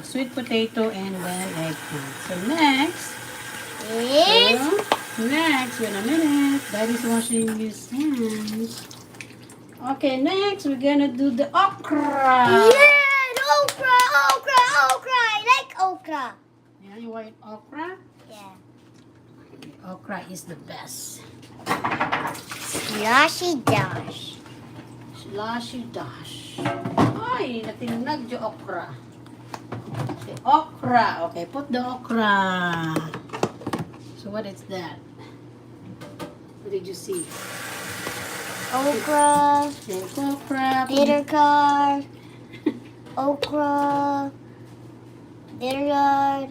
sweet potato and then eggplant. So next, Yes. wait a minute. Daddy's washing his hands. Okay, next we're gonna do the okra. Yeah, okra, okra, okra. I like okra. Yeah, you want okra? Yeah. Okra is the best. Slushy dash. Slushy dash. Ay, natinag yung okra. Okay, okra. Okay, put the okra. So what is that? What did you see? Okra. There's okra. Bitter gourd. Okra. Bitter gourd.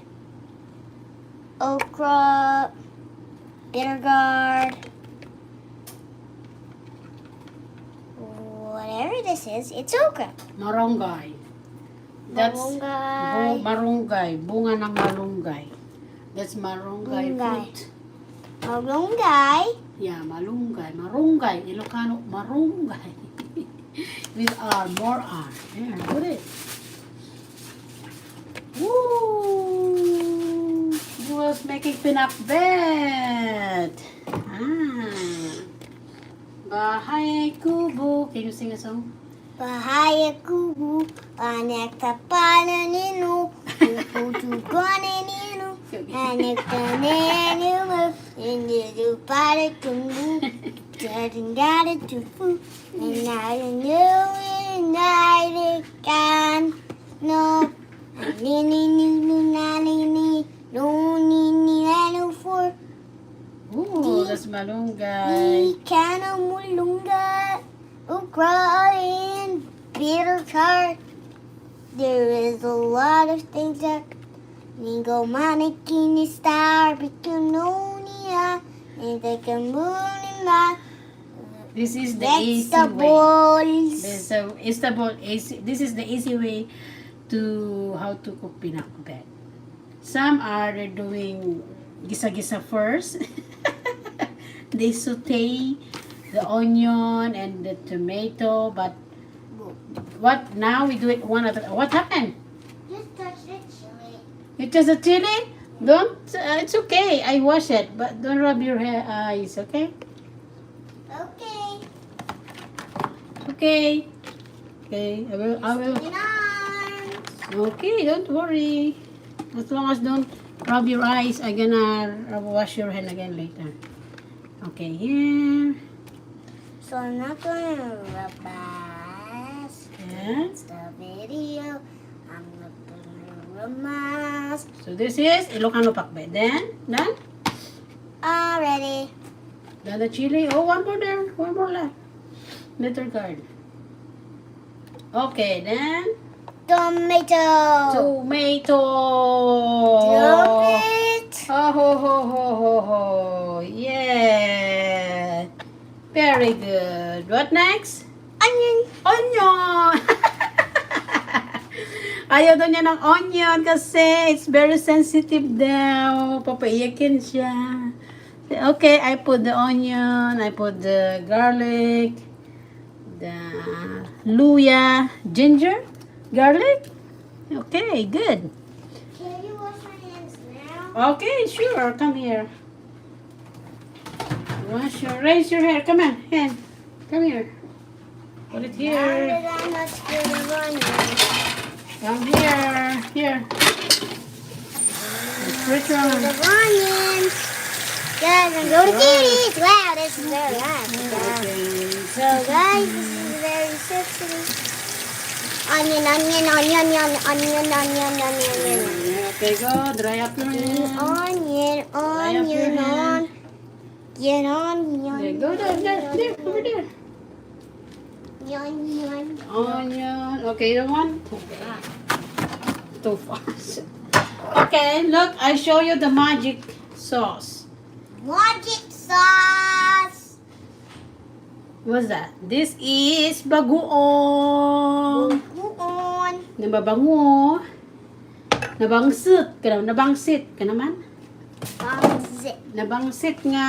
Okra. Bitter gourd. Whatever this is, it's okra. Marunggay. That's Marunggay. marunggay. Bunga ng malunggay. That's marunggay Malunggay. fruit. Malunggay. Yeah, malunggay. Marunggay. Ilocano, marunggay. With R, more R. There, put it. Woo! He was making pinakbet. Bahay kubo. Can you sing a song? Bahaya kubu. Anak tapala nino. Putuguan nino. Anak tanenu. Hindi para kumu. Dadang dada tufu. And I knew and I can. No. Nini nani no nini nano for. Ooh, that's malunggay. Di kana mulunga. Okra and bitter gourd. There is a lot of things that Ningo mannequin star Bikunonia and they can move in my This is the easy way. vegetables. This is the easy way to how to cook pinakbet. Some are doing gisa-gisa first. They saute the onion and the tomato, but what now we do it one at a time. What happened? Just touch the chili. You just a chili? Don't. It's okay. I wash it, but don't rub your eyes. Okay. Okay. Okay. Okay. I will. Spin arms. Okay. Don't worry. As long as don't rub your eyes, I'm gonna wash your hand again later. Okay. Here. So I'm not gonna rub mask. Yeah. It's the video. I'm not gonna rub mask. So this is Ilocano pakbet. Then done. Already. Done the chili. Oh, one more there. One more left. Bitter gourd. Okay. Then Tomato. tomato. Drop it. Oh, ho, ho, ho, ho, ho. Yeah. Very good. What next? Onion. Onion. Ayaw daw niya ng onion kasi it's very sensitive daw. Papaiyakin siya. Okay, I put the onion. I put the garlic. The luya. Ginger. Garlic. Okay, good. Can you wash my hands now? Okay, sure. Come here. Raise your hair. Come on, hand. Come here. Put it Now here. that I'm not scared of onions. Come here. Here. Which one? The onions. Guys, I'm going to kitties. Wow, this is very hot. Okay. So guys, this is very sensitive. Onion, onion, onion, onion, onion, onion, onion, onion. Okay, go. Dry up your hand. Onion, Dry up your onion, hand. Get onion. There, go there, over there. Onion. Onion. Okay, the one. Too fast. Okay, look. I show you the magic sauce. Magic sauce. What's that? This is bagoong. Buon. Nababango. Nabangsit ka naman. Nabangsit ka naman. Bangsit. Nabangsit nga.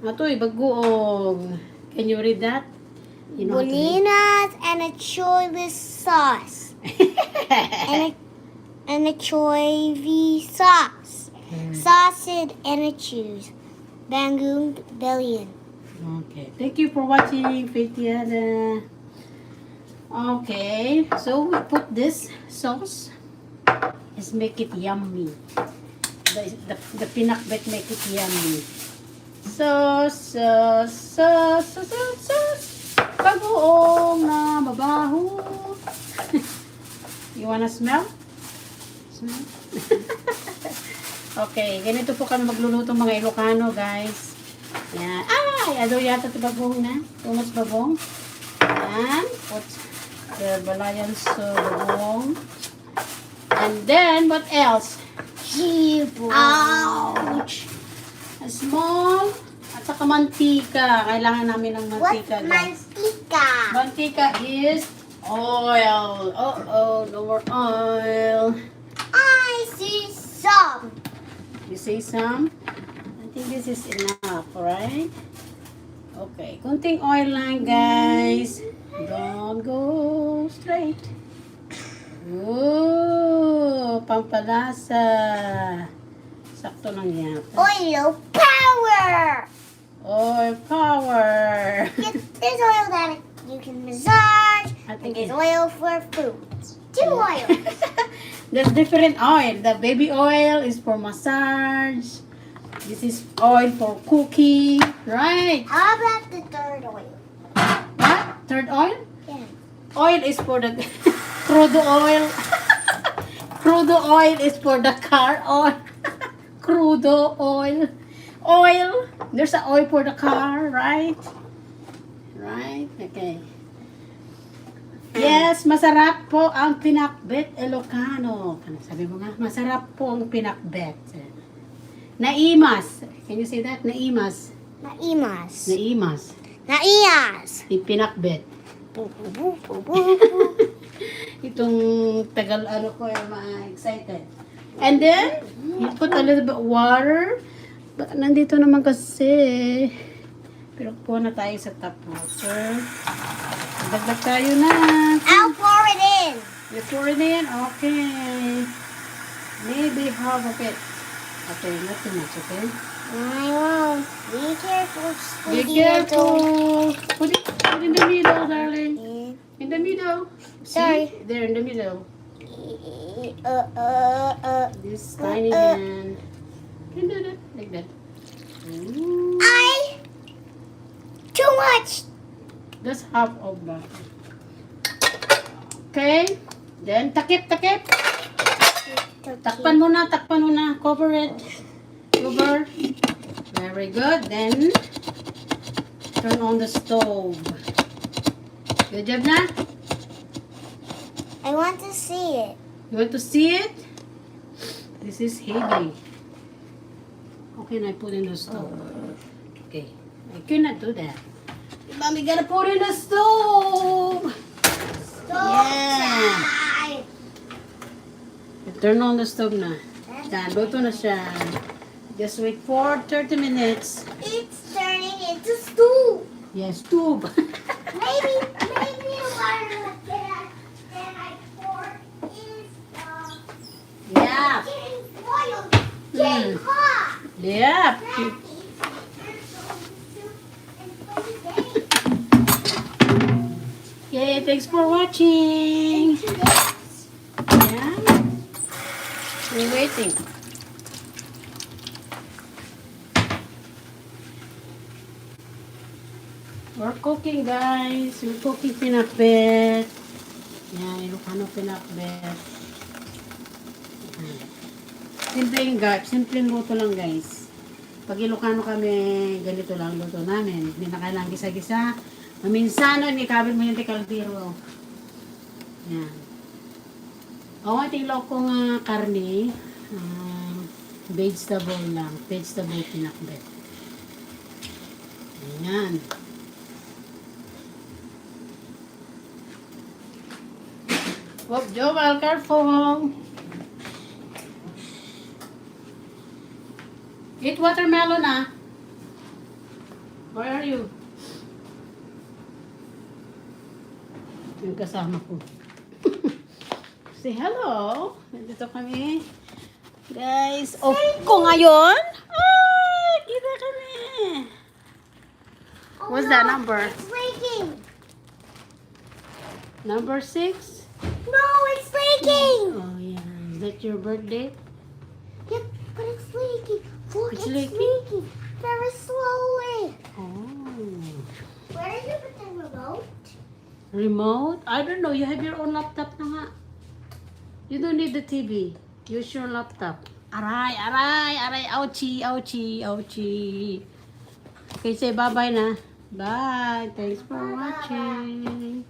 Atoy, bagoong. Can you read that? You know how to read? Bolinas and a choice sauce. and a choy sauce. Sausage and a cheese. Bangoon billion. Okay. Thank you for watching, Fetiana. Okay. So we put this sauce. Let's make it yummy. The pinakbet make it yummy. Sauce. Bagoong na mabaho. You wanna smell? Smell? Okay, ganito po kami magluluto mga Ilocano, guys. Yan. Ay, ado yata ito bagong na. Too much bagong. Yan. Put the balayan sa bagong. And then, what else? Ouch! A small, at saka mantika. Kailangan namin ng mantika, What's guys. mantika? Mantika is oil. Oh, no more oil. I see some. You see some? I think this is enough, right? Okay, kunting oil lang, guys. Don't go straight. Ooh, pampalasa. Sakto lang yata. Oil power. Oil power. There's oil that you can massage. I think There's it- oil for foods. Two oils. There's different oil. The baby oil is for massage. This is oil for cooking, right? How about the third oil? What? Third oil? Yeah. Oil is for the crude oil. Crude oil is for the car oil. Crude oil. Oil. There's an oil for the car, right? Right? Okay. Yes, masarap po ang pinakbet Ilocano. Ano sabi mo nga? Masarap po ang pinakbet. Naimas. Can you say that? Naimas. Naimas. Naimas. Naias. Yung pinakbet. Itong tagal ano ko yung excited. And then, you put a little bit water. Baka nandito naman kasi. Pero po na tayo sa top water. Dagdag tayo na. I'll pour it in. You pour it in? Okay. Maybe half of it. Okay, not too much, okay? I won't. Be careful. Be squeaky careful. Put it in the middle, darling. little. In the middle. Sorry. See? There in the middle. This tiny Uh, uh. hand. You can do that. Like that. Ooh. Too much. That's half of that. Okay. Then, takip. Takpan mo na. Cover it. Cover. Very good. Then, turn on the stove. Good job na? I want to see it. You want to see it? This is heavy. Okay, and I put in the stove. Okay. I cannot do that. Mommy gotta put in the stove. Yeah. Time. Turn on the stove na. Yan, luto na siya. Just wait for 30 minutes. It's turning into stew. Yes, stove. Maybe the water that I poured is Yeah. getting boiled, getting hot. Yeah. That means there's some soup and play games. Yay, thanks for watching. Yeah. We're waiting. We're cooking, guys. We're cooking pinakbet. Yan, Ilocano pinakbet. Simpleng luto lang, guys. Pag Ilocano kami, ganito lang luto namin. Hindi na kailangang gisa-gisa. Minsan, hindi kabel mo yung tikaldiro. Yan. O, ating lokong karne. Vegetable lang. Vegetable pinakbet. Ayan. Whoop, Joel, careful. Eat watermelon, ah. Where are you? Yung kasama ko. Say hello. Nandito kami. Guys, off ko ngayon. Ay, kita kami. Oh, What's no, that number? It's leaking. Number 6? No, it's leaking. Oh, yeah. Is that your birthday? Yep, but it's leaking. Look, It's it's leaking? leaking. Very slowly. Oh. Where did you put the remote? Remote? I don't know. You have your own laptop na nga. You don't need the TV. Use your laptop. Aray, aray, aray. Ouchie, ouchie, ouchie. Okay, say bye-bye na. Bye. Thanks for watching.